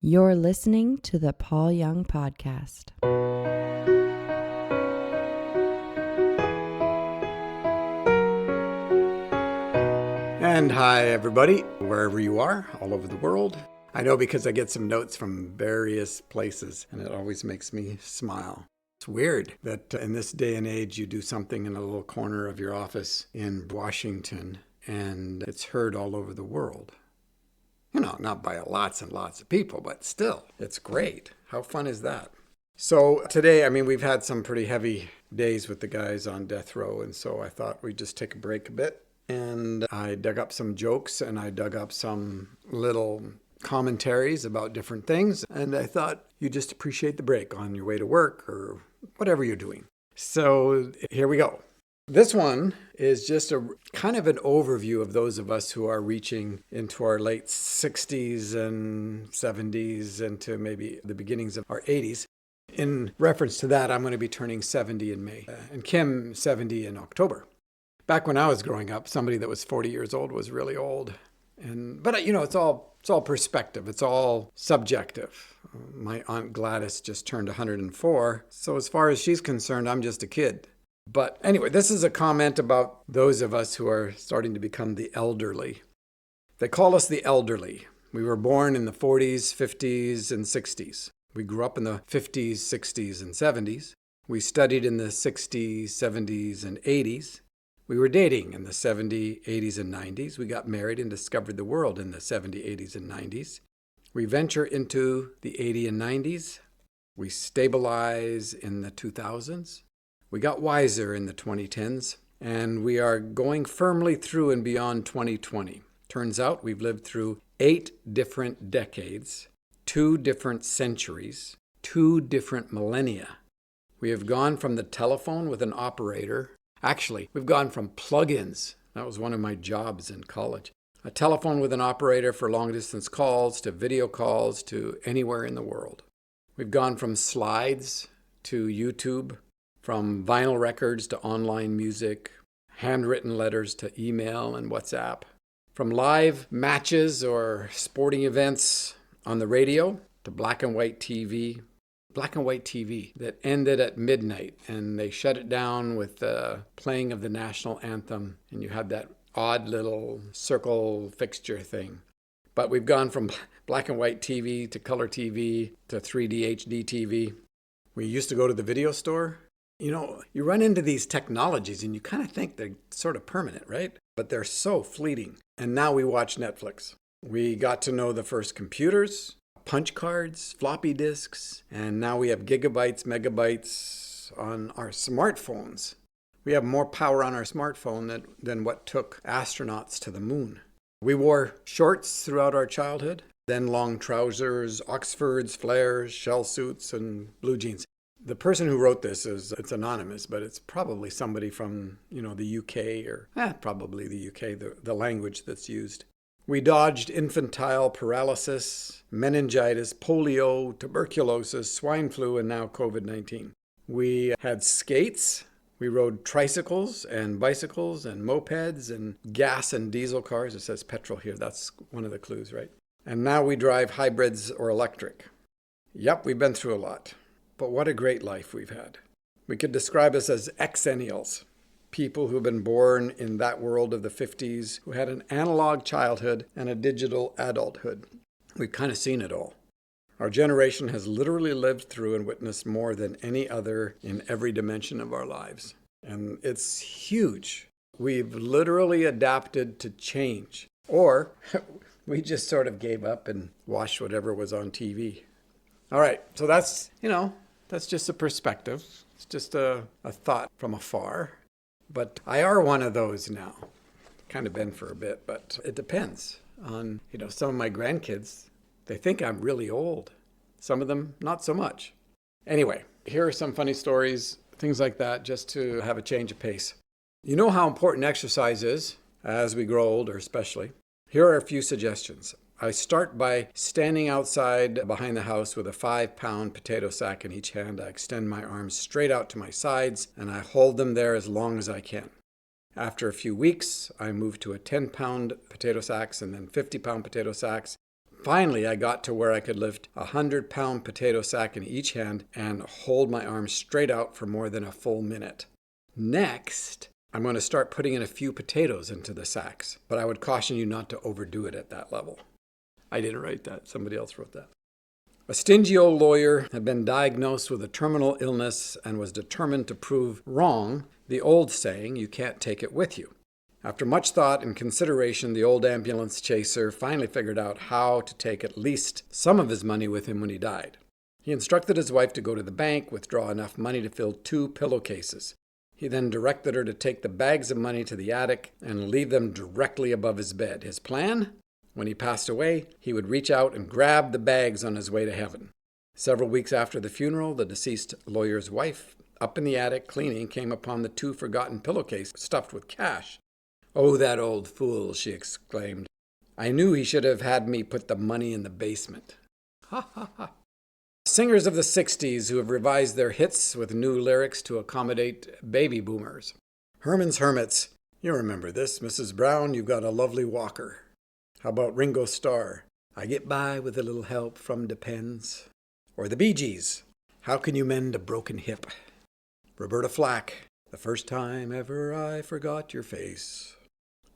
You're listening to the Paul Young Podcast. And hi, everybody, wherever you are, all over the world. I know because I get some notes from various places, and it always makes me smile. It's weird that in this day and age, you do something in a little corner of your office in Washington, and it's heard all over the world. You know, not by lots and lots of people, but still, it's great. How fun is that? So today, we've had some pretty heavy days with the guys on death row, and so I thought we'd just take a break a bit. And I dug up some jokes and I dug up some little commentaries about different things. And I thought you just appreciate the break on your way to work or whatever you're doing. So here we go. This one is just a kind of an overview of those of us who are reaching into our late 60s and 70s into maybe the beginnings of our 80s. In reference to that, I'm going to be turning 70 in May and Kim 70 in October. Back when I was growing up, somebody that was 40 years old was really old. But you know, it's all perspective. It's all subjective. My Aunt Gladys just turned 104. So as far as she's concerned, I'm just a kid. But anyway, this is a comment about those of us who are starting to become the elderly. They call us the elderly. We were born in the 40s, 50s, and 60s. We grew up in the 50s, 60s, and 70s. We studied in the 60s, 70s, and 80s. We were dating in the 70s, 80s, and 90s. We got married and discovered the world in the 70s, 80s, and 90s. We venture into the 80s and 90s. We stabilize in the 2000s. We got wiser in the 2010s. And we are going firmly through and beyond 2020. Turns out we've lived through 8 different decades, 2 different centuries, 2 different millennia. We have gone from the telephone with an operator. Actually, we've gone from plug-ins. That was one of my jobs in college. A telephone with an operator for long-distance calls to video calls to anywhere in the world. We've gone from slides to YouTube, from vinyl records to online music, handwritten letters to email and WhatsApp, from live matches or sporting events on the radio to black and white TV that ended at midnight and they shut it down with the playing of the national anthem and you had that odd little circle fixture thing. But we've gone from black and white TV to color TV to 3D HD TV. We used to go to the video store. You know, you run into these technologies and you kind of think they're sort of permanent, right? But they're so fleeting. And now we watch Netflix. We got to know the first computers, punch cards, floppy disks, and now we have gigabytes, megabytes on our smartphones. We have more power on our smartphone than what took astronauts to the moon. We wore shorts throughout our childhood, then long trousers, Oxfords, flares, shell suits, and blue jeans. The person who wrote this it's anonymous, but it's probably somebody from, the UK or probably the UK, the language that's used. We dodged infantile paralysis, meningitis, polio, tuberculosis, swine flu, and now COVID-19. We had skates. We rode tricycles and bicycles and mopeds and gas and diesel cars. It says petrol here. That's one of the clues, right? And now we drive hybrids or electric. Yep, we've been through a lot. But what a great life we've had. We could describe us as exennials. People who've been born in that world of the 50s, who had an analog childhood and a digital adulthood. We've kind of seen it all. Our generation has literally lived through and witnessed more than any other in every dimension of our lives. And it's huge. We've literally adapted to change. Or we just sort of gave up and watched whatever was on TV. All right, so that's just a perspective. It's just a thought from afar. But I are one of those now. Kind of been for a bit, but it depends on, some of my grandkids. They think I'm really old. Some of them, not so much. Anyway, here are some funny stories, things like that, just to have a change of pace. You know how important exercise is as we grow older, especially. Here are a few suggestions. I start by standing outside behind the house with a 5-pound potato sack in each hand. I extend my arms straight out to my sides and I hold them there as long as I can. After a few weeks, I move to a 10-pound potato sacks and then 50-pound potato sacks. Finally, I got to where I could lift a 100-pound potato sack in each hand and hold my arms straight out for more than a full minute. Next, I'm going to start putting in a few potatoes into the sacks, but I would caution you not to overdo it at that level. I didn't write that. Somebody else wrote that. A stingy old lawyer had been diagnosed with a terminal illness and was determined to prove wrong the old saying, "You can't take it with you." After much thought and consideration, the old ambulance chaser finally figured out how to take at least some of his money with him when he died. He instructed his wife to go to the bank, withdraw enough money to fill 2 pillowcases. He then directed her to take the bags of money to the attic and leave them directly above his bed. His plan? When he passed away, he would reach out and grab the bags on his way to heaven. Several weeks after the funeral, the deceased lawyer's wife, up in the attic cleaning, came upon the 2 forgotten pillowcases stuffed with cash. "Oh, that old fool," she exclaimed. "I knew he should have had me put the money in the basement." Ha ha ha. Singers of the 60s who have revised their hits with new lyrics to accommodate baby boomers. Herman's Hermits. You remember this. Mrs. Brown, you've got a lovely walker. How about Ringo Starr? I get by with a little help from Depends. Or the Bee Gees. How can you mend a broken hip? Roberta Flack. The first time ever I forgot your face.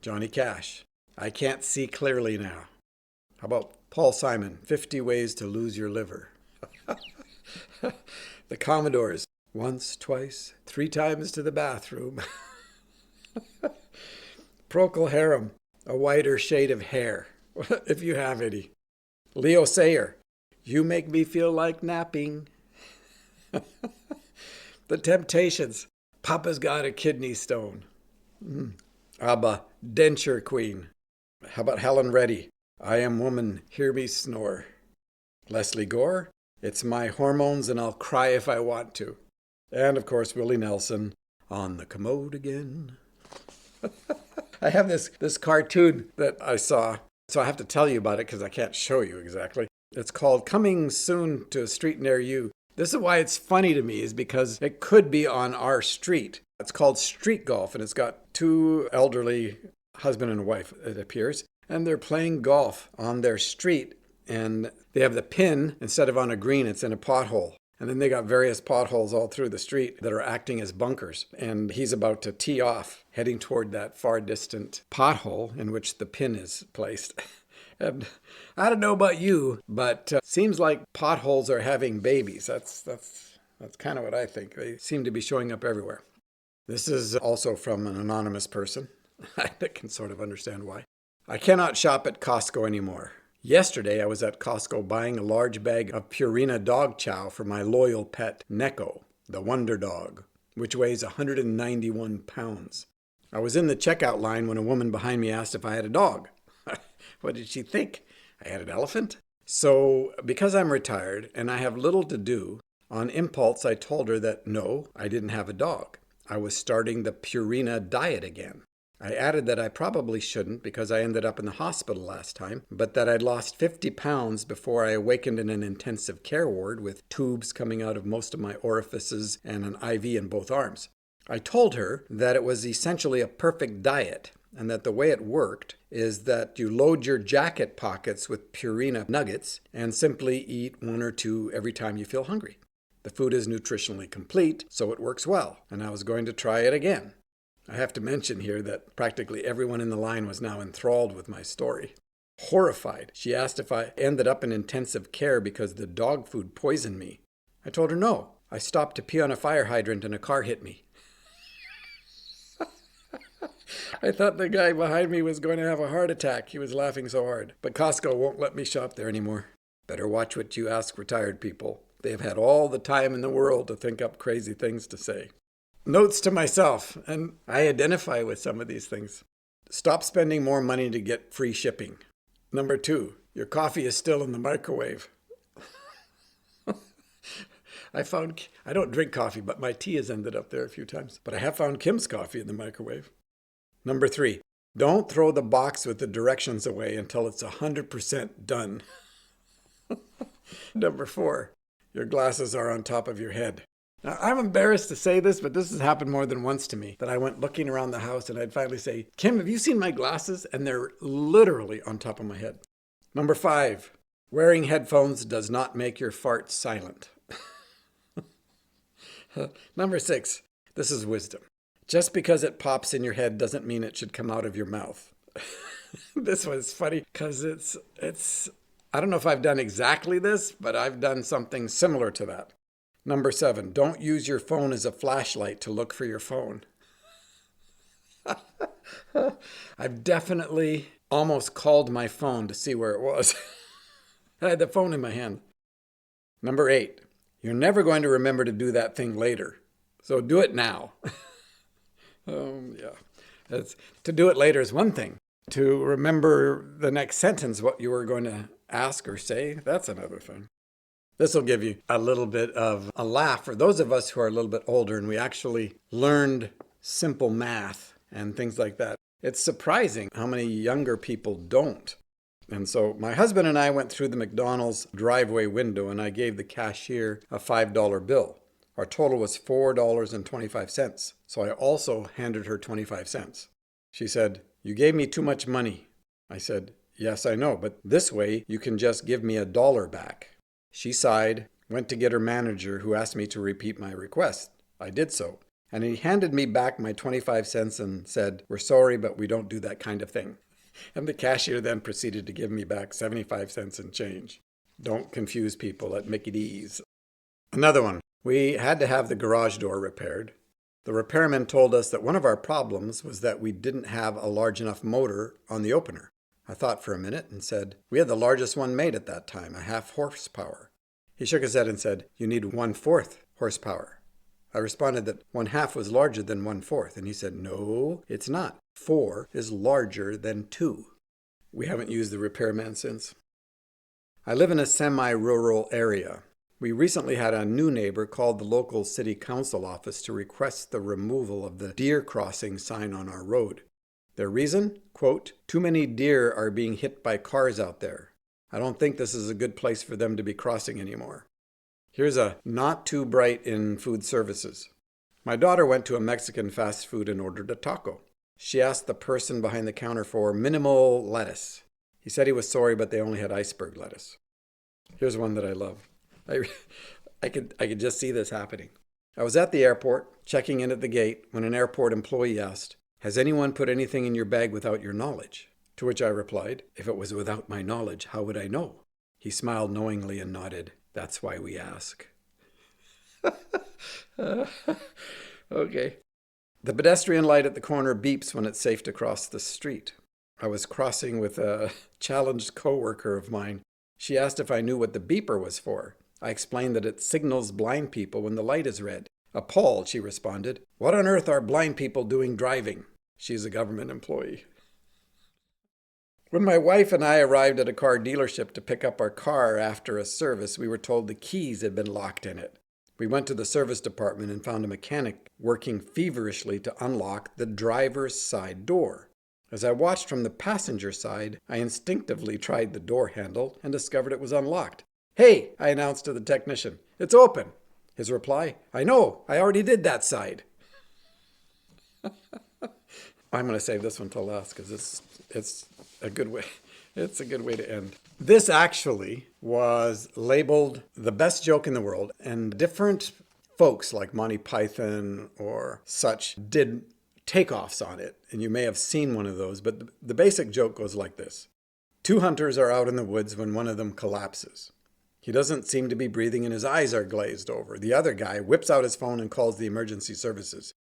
Johnny Cash. I can't see clearly now. How about Paul Simon? 50 ways to lose your liver. The Commodores. Once, twice, 3 times to the bathroom. Procol Harum. A whiter shade of hair, if you have any. Leo Sayer. You make me feel like napping. The Temptations. Papa's got a kidney stone. ABBA. Denture Queen. How about Helen Reddy? I am woman, hear me snore. Leslie Gore. It's my hormones and I'll cry if I want to. And of course, Willie Nelson. On the commode again. I have this cartoon that I saw, so I have to tell you about it because I can't show you exactly. It's called Coming Soon to a Street Near You. This is why it's funny to me, is because it could be on our street. It's called Street Golf, and it's got 2 elderly husband and wife, it appears, and they're playing golf on their street, and they have the pin, instead of on a green, it's in a pothole. And then they got various potholes all through the street that are acting as bunkers. And he's about to tee off, heading toward that far distant pothole in which the pin is placed. And I don't know about you, but seems like potholes are having babies. That's kind of what I think. They seem to be showing up everywhere. This is also from an anonymous person. I can sort of understand why. I cannot shop at Costco anymore. Yesterday, I was at Costco buying a large bag of Purina dog chow for my loyal pet, Neko, the wonder dog, which weighs 191 pounds. I was in the checkout line when a woman behind me asked if I had a dog. What did she think? I had an elephant? So, because I'm retired and I have little to do, on impulse I told her that no, I didn't have a dog. I was starting the Purina diet again. I added that I probably shouldn't because I ended up in the hospital last time, but that I'd lost 50 pounds before I awakened in an intensive care ward with tubes coming out of most of my orifices and an IV in both arms. I told her that it was essentially a perfect diet and that the way it worked is that you load your jacket pockets with Purina nuggets and simply eat 1 or 2 every time you feel hungry. The food is nutritionally complete, so it works well, and I was going to try it again. I have to mention here that practically everyone in the line was now enthralled with my story. Horrified, she asked if I ended up in intensive care because the dog food poisoned me. I told her no. I stopped to pee on a fire hydrant and a car hit me. I thought the guy behind me was going to have a heart attack. He was laughing so hard. But Costco won't let me shop there anymore. Better watch what you ask retired people. They've had all the time in the world to think up crazy things to say. Notes to myself, and I identify with some of these things. Stop spending more money to get free shipping. Number 2, your coffee is still in the microwave. I don't drink coffee, but my tea has ended up there a few times. But I have found Kim's coffee in the microwave. Number 3, don't throw the box with the directions away until it's 100% done. Number 4, your glasses are on top of your head. Now, I'm embarrassed to say this, but this has happened more than once to me, that I went looking around the house and I'd finally say, Kim, have you seen my glasses? And they're literally on top of my head. Number 5, wearing headphones does not make your farts silent. Number 6, this is wisdom. Just because it pops in your head doesn't mean it should come out of your mouth. This was funny because I don't know if I've done exactly this, but I've done something similar to that. Number 7, don't use your phone as a flashlight to look for your phone. I've definitely almost called my phone to see where it was. I had the phone in my hand. Number 8, you're never going to remember to do that thing later. So do it now. To do it later is one thing. To remember the next sentence, what you were going to ask or say, that's another thing. This will give you a little bit of a laugh for those of us who are a little bit older and we actually learned simple math and things like that. It's surprising how many younger people don't. And so my husband and I went through the McDonald's driveway window and I gave the cashier a $5 bill. Our total was $4.25. So I also handed her 25 cents. She said, "You gave me too much money." I said, "Yes, I know, but this way you can just give me $1 back." She sighed, went to get her manager who asked me to repeat my request. I did so. And he handed me back my 25 cents and said, "We're sorry, but we don't do that kind of thing." And the cashier then proceeded to give me back 75 cents and change. Don't confuse people at Mickey D's. Another one. We had to have the garage door repaired. The repairman told us that one of our problems was that we didn't have a large enough motor on the opener. I thought for a minute and said, "We had the largest one made at that time, a 1/2 horsepower. He shook his head and said, "You need 1/4 horsepower. I responded that 1/2 was larger than 1/4, and he said, "No, it's not. 4 is larger than 2. We haven't used the repairman since. I live in a semi-rural area. We recently had a new neighbor call the local city council office to request the removal of the deer crossing sign on our road. Their reason? Quote, "Too many deer are being hit by cars out there. I don't think this is a good place for them to be crossing anymore." Here's a not too bright in food services. My daughter went to a Mexican fast food and ordered a taco. She asked the person behind the counter for minimal lettuce. He said he was sorry, but they only had iceberg lettuce. Here's one that I love. I could just see this happening. I was at the airport, checking in at the gate, when an airport employee asked, "Has anyone put anything in your bag without your knowledge?" To which I replied, "If it was without my knowledge, how would I know?" He smiled knowingly and nodded. "That's why we ask." Okay. The pedestrian light at the corner beeps when it's safe to cross the street. I was crossing with a challenged coworker of mine. She asked if I knew what the beeper was for. I explained that it signals blind people when the light is red. Appalled, she responded, "What on earth are blind people doing driving?" She's a government employee. When my wife and I arrived at a car dealership to pick up our car after a service, we were told the keys had been locked in it. We went to the service department and found a mechanic working feverishly to unlock the driver's side door. As I watched from the passenger side, I instinctively tried the door handle and discovered it was unlocked. "Hey," I announced to the technician, "it's open." His reply, "I know, I already did that side." I'm going to save this one till last because it's a good way. It's a good way to end. This actually was labeled the best joke in the world, and different folks like Monty Python or such did takeoffs on it, and you may have seen one of those, but the basic joke goes like this. 2 hunters are out in the woods when one of them collapses. He doesn't seem to be breathing and his eyes are glazed over. The other guy whips out his phone and calls the emergency services.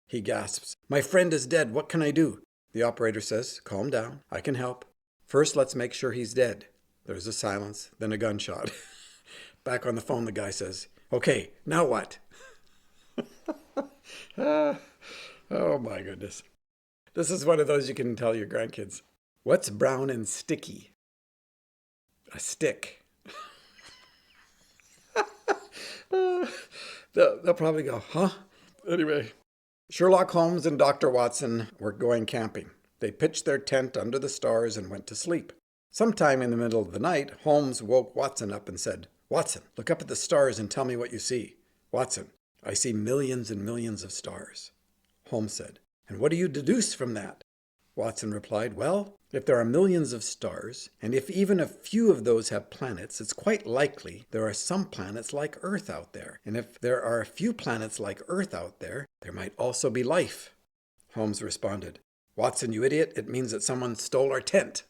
He gasps, "My friend is dead. What can I do?" The operator says, "Calm down. I can help. First, let's make sure he's dead." There's a silence, then a gunshot. Back on the phone, the guy says, "Okay, now what?" Oh my goodness. This is one of those you can tell your grandkids. What's brown and sticky? A stick. They'll probably go, "Huh?" Anyway, Sherlock Holmes and Dr. Watson were going camping. They pitched their tent under the stars and went to sleep. Sometime in the middle of the night, Holmes woke Watson up and said, "Watson, look up at the stars and tell me what you see." Watson, "I see millions and millions of stars." Holmes said, "And what do you deduce from that?" Watson replied, well, if there are millions of stars, and if even a few of those have planets, it's quite likely there are some planets like Earth out there. And if there are a few planets like Earth out there, there might also be life. Holmes responded, Watson, you idiot, it means that someone stole our tent.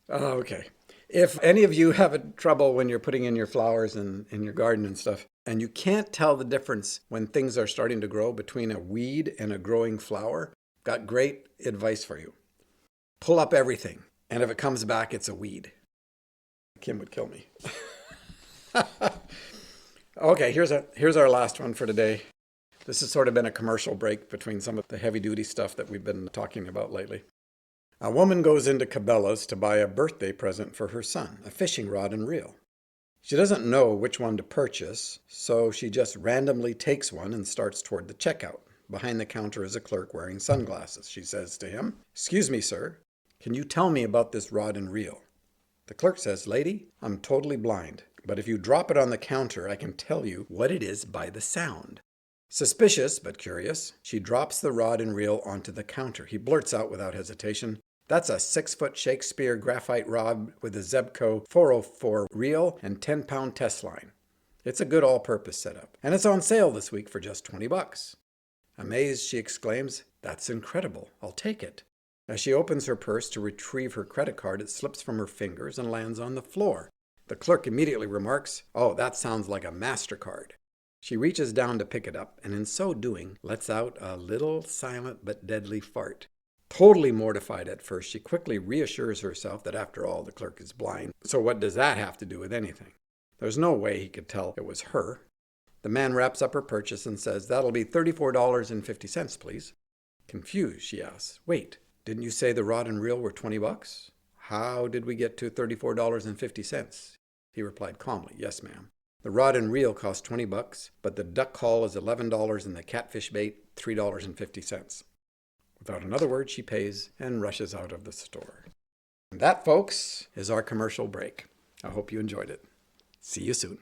Okay. If any of you have trouble when you're putting in your flowers in your garden and stuff, and you can't tell the difference when things are starting to grow between a weed and a growing flower, I've got great advice for you. Pull up everything, and if it comes back, it's a weed. Kim would kill me. Okay, here's our last one for today. This has sort of been a commercial break between some of the heavy-duty stuff that we've been talking about lately. A woman goes into Cabela's to buy a birthday present for her son, a fishing rod and reel. She doesn't know which one to purchase, so she just randomly takes one and starts toward the checkout. Behind the counter is a clerk wearing sunglasses. She says to him, "Excuse me, sir, can you tell me about this rod and reel?" The clerk says, "Lady, I'm totally blind, but if you drop it on the counter, I can tell you what it is by the sound." Suspicious but curious, she drops the rod and reel onto the counter. He blurts out without hesitation, "That's a 6-foot Shakespeare graphite rod with a Zebco 404 reel and 10-pound test line. It's a good all-purpose setup, and it's on sale this week for just $20. Amazed, she exclaims, "That's incredible. I'll take it." As she opens her purse to retrieve her credit card, it slips from her fingers and lands on the floor. The clerk immediately remarks, "Oh, that sounds like a MasterCard." She reaches down to pick it up, and in so doing, lets out a little silent but deadly fart. Totally mortified at first, she quickly reassures herself that after all, the clerk is blind. So what does that have to do with anything? There's no way he could tell it was her. The man wraps up her purchase and says, "That'll be $34.50, please." Confused, she asks, "Wait, didn't you say the rod and reel were $20? How did we get to $34.50? He replied calmly, "Yes, ma'am. The rod and reel cost $20, but the duck call is $11 and the catfish bait $3.50. Without another word, she pays and rushes out of the store. And that, folks, is our commercial break. I hope you enjoyed it. See you soon.